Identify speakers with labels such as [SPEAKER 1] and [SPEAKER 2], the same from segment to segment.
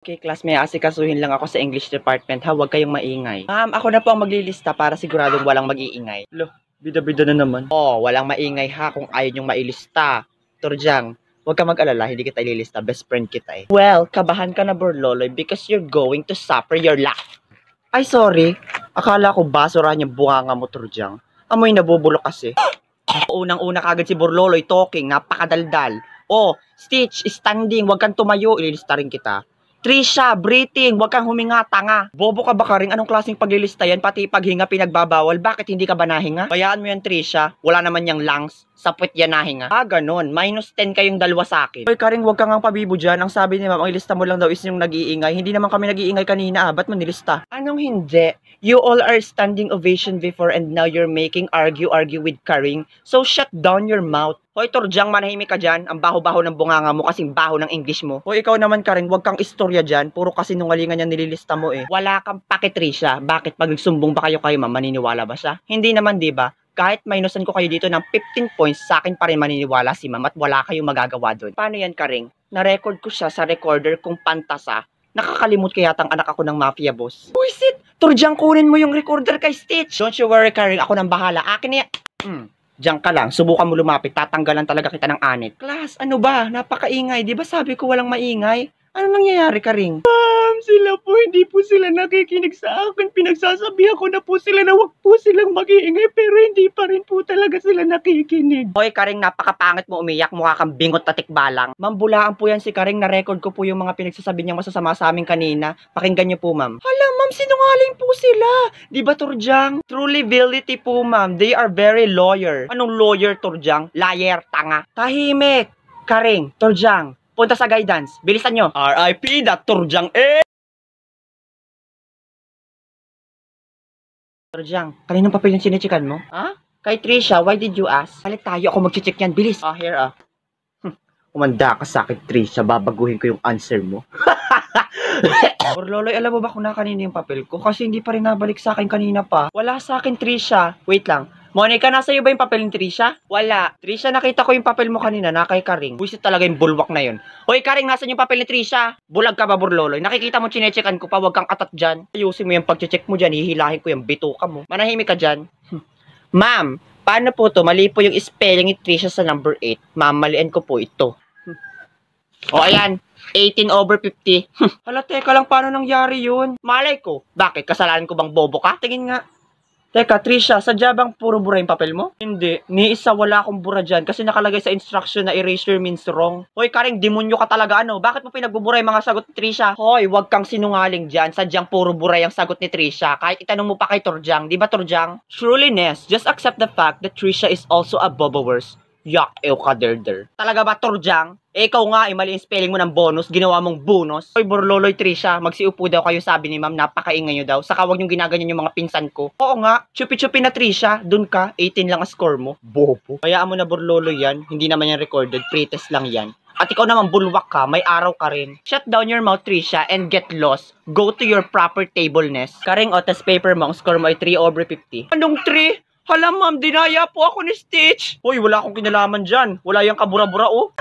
[SPEAKER 1] Okay, class, may asikasuhin lang ako sa English department ha, huwag kayong maingay. Ma'am, ako na po ang maglilista para siguradong walang mag-iingay. Lo, bida-bida na naman. Oh, walang maingay ha kung ayaw nyong mailista. Turjang, huwag ka mag-alala, hindi kita ililista, best friend kita eh. Well, kabahan ka na Borloloy because you're going to suffer your life. Ay, sorry. Akala ko basura niya bunganga mo, Turjang. Amoy nabubulok kasi. Unang-una kagad si Borloloy talking, napakadaldal. Oh, Stitch, standing, huwag kang tumayo, ililista rin kita. Trisha, breathing, huwag kang huminga, tanga. Bobo ka ba ka rin? Anong klaseng paglilista yan? Pati paghinga pinagbabawal. Bakit hindi ka ba nahinga? Bayaan mo yan, Trisha. Wala naman yang lungs. Sapwit yan nahinga. Ah, ganun. -10 kayong dalawa sa akin. Hoy, Karing, huwag kang pabibo dyan. Ang sabi ni ma'am, ang ilista mo lang daw is yung nag-iingay. Hindi naman kami nag-iingay kanina. Ba't mo nilista? Anong hindi? You all are standing ovation before and now you're making argue with Karing. So shut down your mouth. Hoy, Turjang, manahimik ka dyan. Ang baho-baho ng bunganga mo kasing baho ng English mo. Hoy, ikaw naman, Karing, huwag kang istorya dyan. Puro kasi nungalingan yan nililista mo eh. Wala kang pakitrisya. Bakit pag nagsumbong ba kayo ma'am, maniniwala ba siya? Hindi naman, di ba? Kahit minusan ko kayo dito ng 15 points, sa akin pa rin maniniwala si ma'am at wala kayong magagawa doon. Paano yan, Karing? Na-record ko siya sa recorder kung pantasa. Nakakalimot kaya tang anak ako ng mafia boss. Buisit! Turjang, kunin mo yung recorder kay Stitch. Don't you worry, Karing. Ako nang bahala. Akin niya. Diyan ka lang, subukan mo lumapit, tatanggalan talaga kita ng anit. Class, ano ba? Napakaingay, di ba sabi ko walang maingay? Ano nangyayari, Karing? Sila po, hindi po sila nakikinig sa akin. Pinagsasabihan ko na po sila na wag po silang mag-iingay, pero hindi pa rin po talaga sila nakikinig. Hoy, Karing, napakapangit mo umiyak, mukha kang bingot na tikbalang. Mambulaan po yan si Karing, na-record ko po yung mga pinagsasabi niyang masasama sa amin kanina. Pakinggan niyo po, ma'am. Hala, ma'am, sinungaling po sila. Di ba, Turjang? Truly ability po, ma'am. They are very lawyer. Anong lawyer, Turjang? Liar, tanga. Tahimik. Karing, Turjang, punta sa guidance. Bilisan nyo. RIP, that Turjang eh! Turjang, kaninong papel yung sinechikan mo? Ha? Kay Trisha, why did you ask? Palit tayo, ako mag-check yan. Bilis. Here Umanda ka sa akin, Trisha. Babaguhin ko yung answer mo. Borloloy, alam mo ba kung na kanina yung papel ko? Kasi hindi pa rin nabalik sa akin kanina pa. Wala sa akin, Trisha. Wait lang. Monica, nasa iyo ba yung papel ni Trisha? Wala. Trisha, nakita ko yung papel mo kanina na kay Karing. Buisit talaga yung bulwak na yun. Hoy, Karing, nasa yung papel ni Trisha? Bulag ka ba, Borloloy? Nakikita mo chinechekan ko pa, wag kang atat dyan. Ayusin mo yung pagchecheck mo dyan, hihilahin ko yung bituka mo. Manahimik ka dyan. Ma'am, paano po to? Mali po yung spelling ni Trisha sa number 8. Ma'am, malian ko po ito. O, ayan. 18/50. Hala, teka lang, paano nangyari yun? Malay ko. Bakit? Kasalanan ko bang bobo ka? Tingin nga. Teka, Trisha, sadya bang puro bura yung papel mo? Hindi. Ni isa wala akong bura dyan kasi nakalagay sa instruction na erasure means wrong. Hoy, Karing, demonyo ka talaga ano? Bakit mo pinagbubura yung mga sagot ni Trisha? Hoy, wag kang sinungaling dyan. Sadyang puro bura yung sagot ni Trisha. Kahit itanong mo pa kay Turjang. Di ba, Turjang? Truly, Ness, just accept the fact that Trisha is also a bobo-worse. Yak, ew ka derder. Talaga ba, Turjang? Ikaw nga, mali yung spelling mo ng bonus, ginawa mong bonus. Hoy, Borloloy, Trisha, magsiupo daw kayo, sabi ni ma'am, napakaingay nyo daw. Saka wag yung ginaganyan yung mga pinsan ko. Oo nga, chupi-chupi na Trisha, dun ka, 18 lang ang score mo. Bobo. Hayaan mo na, Borloloy, yan. Hindi naman yan recorded, pretest lang yan. At ikaw naman bulwak ka, may araw ka rin. Shut down your mouth, Trisha, and get lost. Go to your proper table, Ness. Karing, o, test paper mo, ang score mo ay 3/50. Anong 3? Hala, ma'am, dinaya po ako ni Stitch. Hoy, wala akong kinalaman dyan. Wala yung kabura-bura, oh.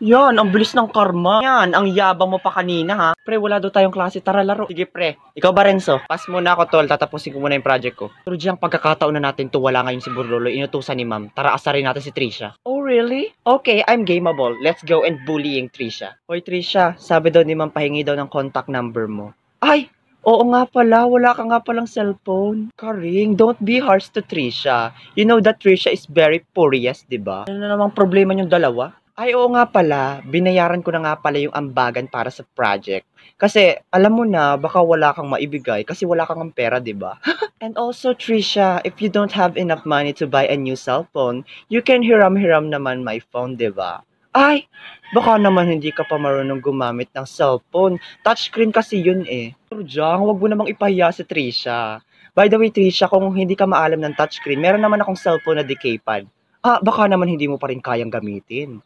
[SPEAKER 1] Yan, ang bilis ng karma. Yan, ang yabang mo pa kanina, ha. Pre, wala daw tayong klase. Tara, laro. Sige, pre. Ikaw ba, Renzo? Pass muna ako, tol. Tatapusin ko muna yung project ko. Pero diyang pagkakataon na natin to, wala ngayon si Borloloy. Inutusan ni ma'am. Tara, asarin natin si Trisha. Oh, really? Okay, I'm gameable. Let's go and bullying Trisha. Hoy, Trisha, sabi daw ni ma'am, pahingi daw ng contact number mo. Ay! Oo nga pala, wala ka nga palang cellphone. Karing, don't be harsh to Trisha. You know that Trisha is very furious, diba? Ano na namang problema yung dalawa? Ay, oo nga pala, binayaran ko na nga pala yung ambagan para sa project. Kasi, alam mo na, baka wala kang maibigay kasi wala kang pera, diba? And also, Trisha, if you don't have enough money to buy a new cellphone, you can hiram-hiram naman my phone, diba? Ay, baka naman hindi ka pa marunong gumamit ng cellphone. Touchscreen kasi yun eh. Turjang, wag mo namang ipahiya si Trisha. By the way, Trisha, kung hindi ka maalam ng touchscreen, meron naman akong cellphone na decaypad. Baka naman hindi mo pa rin kayang gamitin.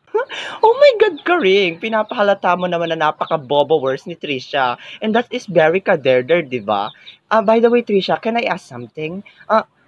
[SPEAKER 1] Oh my God, Karing! Pinapahalata mo naman na napaka-bobo worse ni Trisha. And that is very kaderder, di ba? By the way, Trisha, can I ask something?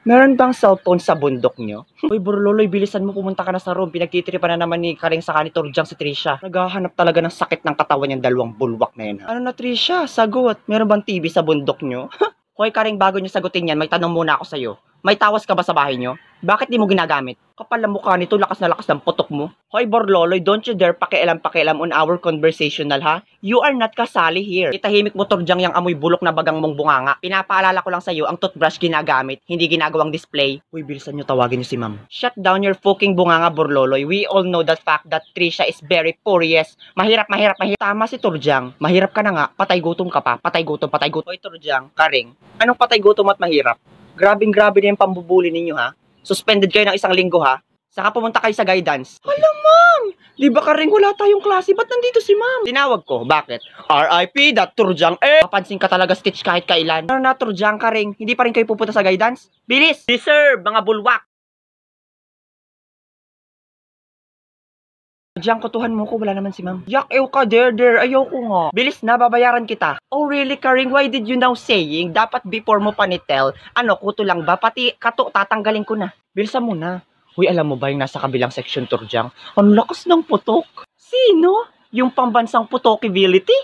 [SPEAKER 1] Meron bang cellphone sa bundok nyo? Uy, Borloloy, bilisan mo, pumunta ka na sa room. Pinagtitripan na naman ni Karing sa ni Turjang si Trisha. Naghahanap talaga ng sakit ng katawan yung dalawang bulwak na yun. Ano na, Trisha? Sagot. Meron bang TV sa bundok nyo? Hoy, Karing, bago nyo sagutin yan, may tanong muna ako sa'yo. May tawas ka ba sa bahay nyo? Bakit di mo ginagamit? Kapal na mukha nito, lakas na lakas ng putok mo. Hoy, Borloloy, don't you dare pakialam on our conversational, ha? You are not kasali here. Itahimik mo, Turjang, yung amoy bulok na bagang mong bunganga. Pinapaalala ko lang sa'yo, ang toothbrush ginagamit, hindi ginagawang display. Uy, bilisan nyo, tawagin nyo si ma'am. Shut down your fucking bunganga, Borloloy. We all know the fact that Trisha is very furious. Mahirap. Tama si Turjang. Mahirap ka na nga, patay gutom ka pa. Patay gutom. Hoy, Turjang, Karing, anong patay gutom at mahirap? Grabe na yung pambubuli ninyo, ha? Suspended kayo ng 1 linggo, ha? Saka pumunta kayo sa guidance. Hala, ma'am! Di ba Karing wala tayong klase? Ba't nandito si ma'am? Tinawag ko. Bakit? RIP, that Turjang, Papansin ka talaga, Stitch, kahit kailan. Ano na, Turjang, Karing? Hindi pa rin kayo pupunta sa guidance? Bilis! Deserve, mga bulwak! Diyan, kutuhan mo ko, wala naman si ma'am. Yak, ew ka, der, ayaw ko nga. Bilis na, babayaran kita. Oh, really, Karing? Why did you now saying? Dapat before mo panitel, kuto lang ba? Pati kato, tatanggalin ko na. Bilisan mo na. Huy, alam mo ba yung nasa kabilang section, Turjang? Ang lakas ng putok. Sino? Yung pambansang putokibility?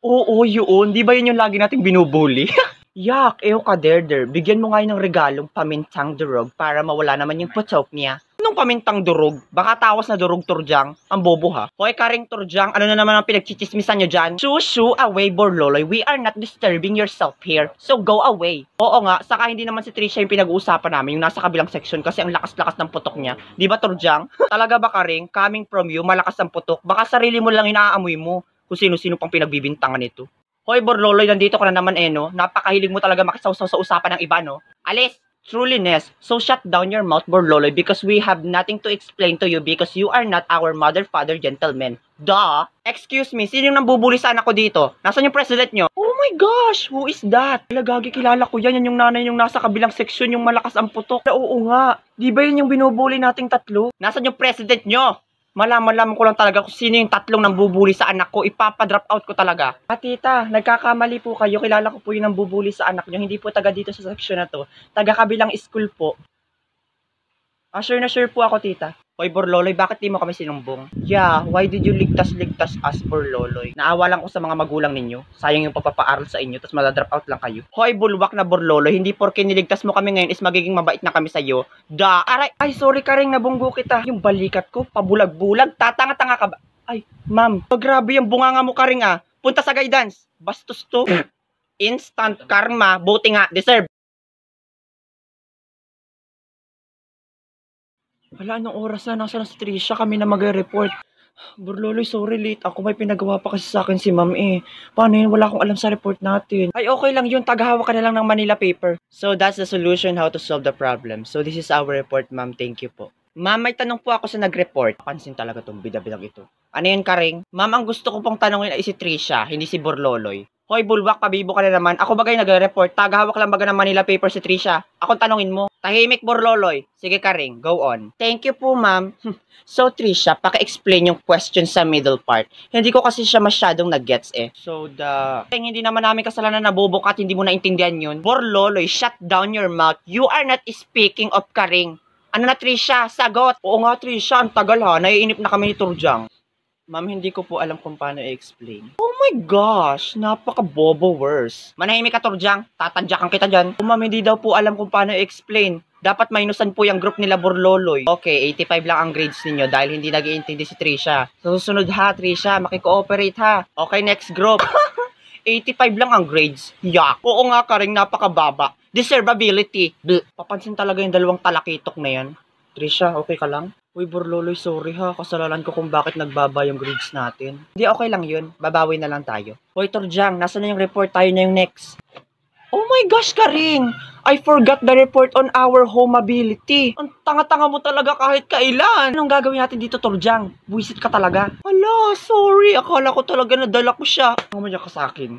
[SPEAKER 1] Oo, yun. Di ba yun yung lagi nating binubuli? Yak, ew ka, der. Bigyan mo nga yun ng regalong pamintang durog para mawala naman yung putok niya. Anong pamintang durog? Baka tawas na durog, Turjang. Ang bobo, ha? Hoy, Karing Turjang, ano na naman ang pinagchichismisan nyo dyan? Shoo, away, Borloloy. We are not disturbing yourself here. So, go away. Oo nga, saka hindi naman si Trisha yung pinag-uusapan namin, yung nasa kabilang section, kasi ang lakas-lakas ng putok niya. Di ba, Turjang? Talaga ba, Karing? Coming from you, malakas ang putok. Baka sarili mo lang inaamoy mo kung sino-sino pang pinagbibintangan nito. Hoy, Borloloy, nandito ka na naman, no? Napakahilig mo talaga makisawsaw sa usapan ng iba, no? Alis! Truliness, so shut down your mouth, Borloloy, because we have nothing to explain to you because you are not our mother, father, gentleman. Duh! Excuse me, sino yung nambubuli sa anak ko dito? Nasaan yung president nyo? Oh my gosh, who is that? Lagagi, kilala ko yan. Yan yung nanay yung nasa kabilang seksyon, yung malakas ang putok. Oo nga, di ba yun yung binubuli nating tatlo? Nasaan yung president nyo? Malaman ko lang talaga kung sino yung tatlong nambubuli sa anak ko. Ipapadrop out ko talaga. Tita, nagkakamali po kayo. Kilala ko po yung nambubuli sa anak nyo. Hindi po taga dito sa section na to. Taga kabilang school po. Sure na sure po ako, tita. Hoy, Borloloy, bakit di mo kami sinumbong? Yeah, why did you ligtas us, Borloloy? Naawa lang ko sa mga magulang ninyo. Sayang yung pagpapaaral sa inyo, tapos madadrop out lang kayo. Hoy, bulwak na Borloloy, hindi porke niligtas mo kami ngayon is magiging mabait na kami sa'yo. Aray, ay, sorry Karing, nabunggo kita. Yung balikat ko, pabulag-bulag, tatanga-tanga ka ba? Ay, ma'am, grabe yung bunganga mo, Karing, Punta sa guidance. Bastos to. Instant karma, buti nga, deserve. Wala, anong oras na? Nasa si Trisha, kami na mag-report. Borloloy, sorry late. Ako may pinagawa pa kasi sa akin si ma'am Paano yun? Wala akong alam sa report natin. Ay, okay lang yun. Tagahawak ka na lang ng Manila paper. So, that's the solution how to solve the problem. So, this is our report, ma'am. Thank you po. Ma'am, may tanong po ako sa nag-report. Pansin talaga tong bida-bidang ito. Ano yun, Karing? Ma'am, ang gusto ko pong tanongin ay si Trisha, hindi si Borloloy. Hoy, bulwak, pabibo ka na naman. Ako bagay nag-report. Tagahawak lang baga ng Manila paper si Trisha. Akong tanongin mo. Tahimik, Borloloy. Sige, Karing. Go on. Thank you po, ma'am. So, Trisha, paki-explain yung question sa middle part. Hindi ko kasi siya masyadong nag-gets So, hindi naman namin kasalanan na bobo ka at hindi mo naintindihan yun. Borloloy, shut down your mouth. You are not speaking of Karing. Ano na, Trisha? Sagot. Oo nga, Trisha. Ang tagal, ha. Naiinip na kami ni Turjang. Ma'am, hindi ko po alam kung paano i-explain. Oh my gosh, napaka-bobo worse. Manahimik ka, Turjang. Tatadyakan kita dyan. Oh, ma'am, hindi daw po alam kung paano i-explain. Dapat minusan po yung group nila Borloloy. Okay, 85 lang ang grades ninyo dahil hindi nag-iintindi si Trisha. Susunod ha, Trisha. Makikooperate ha. Okay, next group. 85 lang ang grades. Yak. Oo nga, Karing, napakababa. Deservability. Papansin talaga yung dalawang talakitok na yan. Trisha, okay ka lang? Uy, Borloloy, sorry ha. Kasalanan ko kung bakit nagbaba yung grades natin. Hindi, okay lang yun. Babawi na lang tayo. Hoy, Turjang, nasa na yung report? Tayo na yung next. Oh my gosh, Karing! I forgot the report on our homability. Ang tanga-tanga mo talaga kahit kailan. Anong gagawin natin dito, Turjang? Buisit ka talaga. Hala, sorry. Akala ko talaga nadala ko siya. Mamaya ka sa akin.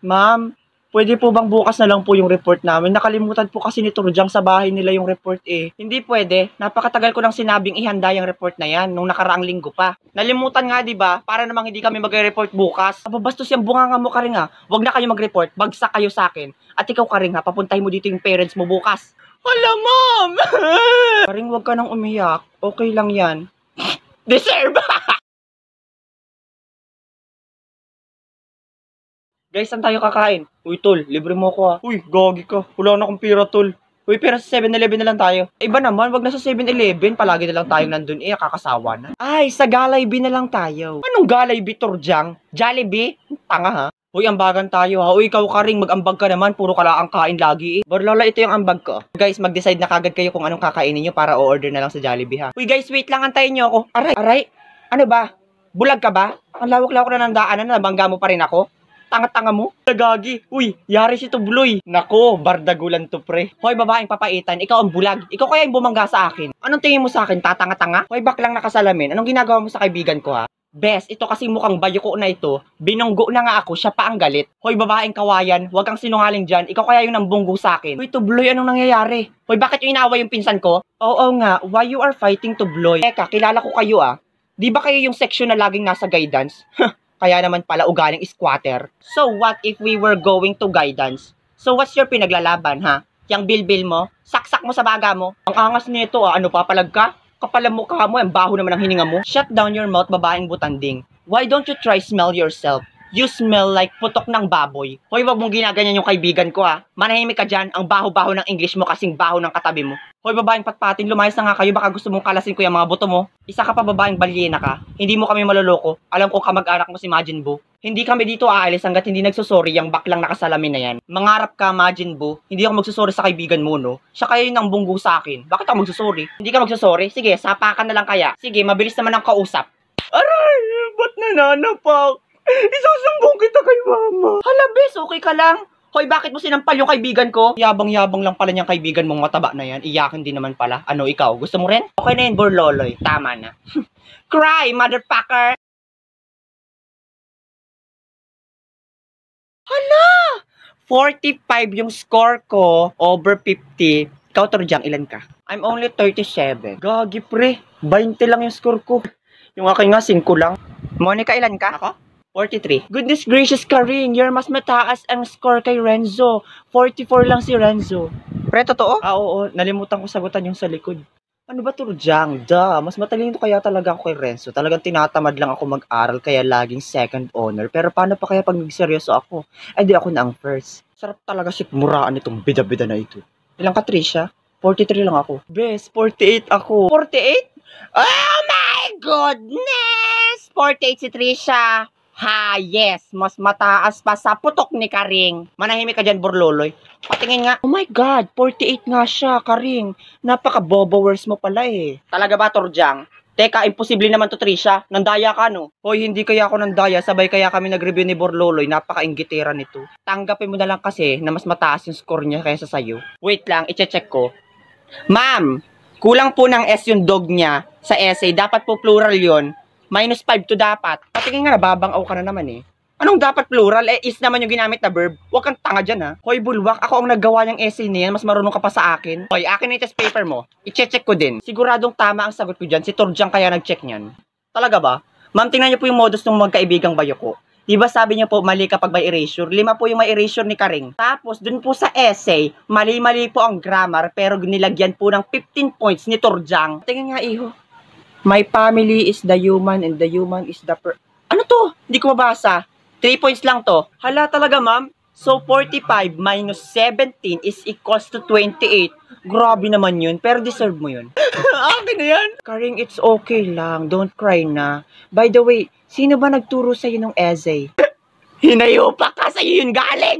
[SPEAKER 1] Ma'am, pwede po bang bukas na lang po yung report namin? Nakalimutan po kasi ni Turjang sa bahay nila yung report Hindi pwede. Napakatagal ko nang sinabing ihanda yung report na yan nung nakaraang linggo pa. Nalimutan nga, di ba? Para namang hindi kami magre-report bukas. Ababastos yung bunganga mo, Karing, Huwag na kayo mag-report. Bagsak kayo sa akin. At ikaw, Karing, papuntahin mo dito yung parents mo bukas. Hala, ma'am! Karing, wag ka nang umiyak. Okay lang yan. Deserve! Guys, saan tayo kakain? Uy, tol, libre mo ko ha. Uy, gagi ka. Wala na akong pira, tol. Uy, pero sa 7-Eleven na lang tayo. Iba naman, wag na sa 7-Eleven. Palagi na lang tayong nandun. Kakasawa na. Ay, sa Jollibee na lang tayo. Anong Jollibee, Torjang? Jollibee? Tanga ha? Uy, ambagan tayo ha. Uy, ikaw Karing, mag-ambag ka naman. Puro ka lang ang kain lagi Borlola, ito yung ambag ko. Guys, mag-decide na kagad kayo kung anong kakainin nyo para o-order na lang sa Jollibee ha. Uy, guys, wait lang. Antayin nyo ako. Aray. Ano ba? Bulag ka ba? Ang lawak-lawak na ng daanan na nabangga mo pa rin ako. Tanga-tanga mo? Nagagi. Uy, yari si Tubloy. Nako, bardagulan to pre. Hoy, babaeng papaitan, ikaw ang bulag. Ikaw kaya yung bumangga sa akin. Anong tingin mo sa akin, tatanga-tanga? Hoy, baklang nakasalamin. Anong ginagawa mo sa kaibigan ko ha? Bes, ito kasi mukhang bayuko na ito. Binunggo na nga ako, siya pa ang galit. Hoy, babaeng kawayan, huwag kang sinungaling dyan. Ikaw kaya yung nambunggo sa akin. Hoy, Tubloy, anong nangyayari? Hoy, bakit yung inaway yung pinsan ko? Oo nga, why you are fighting Tubloy? Eka, kilala ko kayo ah. Di ba kayo yung section na laging nasa guidance? Kaya naman pala ugaling squatter. So what if we were going to guidance? So what's your pinaglalaban ha? Yang bilbil mo? Saksak mo sa baga mo? Ang angas nito ah, ano papalag ka? Kapal ang mukha mo, ang baho naman ang hininga mo. Shut down your mouth, babaeng butanding. Why don't you try smell yourself? You smell like putok ng baboy. Hoy, wag mong ginaganyan yung kaibigan ko ha. Manahimik ka dyan, ang baho-baho ng English mo kasing baho ng katabi mo. Hoy, babaeng patpatin, lumayas na nga kayo, baka gusto mong kalasin ko yung mga buto mo. Isa ka pa babaeng balyena ka. Hindi mo kami maloloko. Alam ko kamag-anak mo si Majin Buu. Hindi kami dito aalis hanggat hindi nagsusorry yung baklang nakasalamin na yan. Mangarap ka, Majin Buu. Hindi ako magsusorry sa kaibigan mo, no? Siya kaya yun ang bunggo sa akin. Bakit ako magsusorry? Hindi ka magsusorry? Sige, sapakan na lang kaya. Sige, mabilis naman ang kausap. Aray, ba't nananapak? Isusumbong kita kay mama. Hala, bes, okay ka lang? Hoy, bakit mo sinampal yung kaibigan ko? Yabang-yabang lang pala niyang kaibigan mong mataba na yan. Iyakin din naman pala. Ano, ikaw? Gusto mo rin? Okay na yun, Borloloy. Tama na. Cry, motherfucker! Hala! 45 yung score ko over 50. Ikaw, Torjang, ilan ka? I'm only 37. Gagi, pre. 20 lang yung score ko. Yung akin nga, 5 lang. Monica, ilan ka? Ako? 43. Goodness gracious, Karing, you're mas mataas ang score kay Renzo. 44 lang si Renzo. Pre, totoo? Oo. Nalimutan ko sagutan yung sa likod. Ano ba, Turjang? Mas matalino kaya talaga ako kay Renzo. Talagang tinatamad lang ako mag-aral kaya laging second honor. Pero paano pa kaya pag nagseryoso ako? Di ako na ang first. Sarap talaga sikmuraan itong bida-bida na ito. Ilang ka, Trisha? 43 lang ako. Bes, 48 ako. 48? Oh my goodness! 48 si Trisha. Ha, yes. Mas mataas pa sa putok ni Karing. Manahimik ka dyan, Borloloy. Patingin nga. Oh my God, 48 nga siya, Karing. Napaka-bobowers mo pala eh. Talaga ba, Torjang? Teka, imposible naman to, Trisha. Nandaya ka, no? Hoy, hindi kaya ako nandaya. Sabay kaya kami nag-review ni Borloloy. Napaka-inggitera nito. Tanggapin mo na lang kasi na mas mataas yung score niya kaysa sa'yo. Wait lang, iche-check ko. Ma'am, kulang po ng S yung dog niya sa essay. Dapat po plural yon. -5 to dapat. Patingin nga, nababang-aw ka na naman eh. Anong dapat plural? Is naman yung ginamit na verb. Huwag kang tanga dyan ha. Hoy, bulwak, ako ang naggawa ng essay niyan. Mas marunong ka pa sa akin. Hoy, akin na yung test paper mo. I-check ko din. Siguradong tama ang sagot ko dyan. Si Torjang kaya nag-check niyan. Talaga ba? Ma'am, tingnan niyo po yung modus ng magkaibigang bayoko. Diba sabi niyo po, mali kapag may erasure? 5 po yung may erasure ni Karing. Tapos, dun po sa essay, mali-mali po ang grammar, pero nilagyan po ng 15 points ni Torjang. Tingnan nga, iho. My family is the human and the human is the Ano to? Hindi ko mabasa. 3 points lang to. Hala talaga, ma'am. So, 45 minus 17 is equals to 28. Grabe naman yun. Pero deserve mo yun. Akin na yan. Karing, it's okay lang. Don't cry na. By the way, sino ba nagturo sa'yo ng essay? Hinayo pa ka, sa'yo yun galing.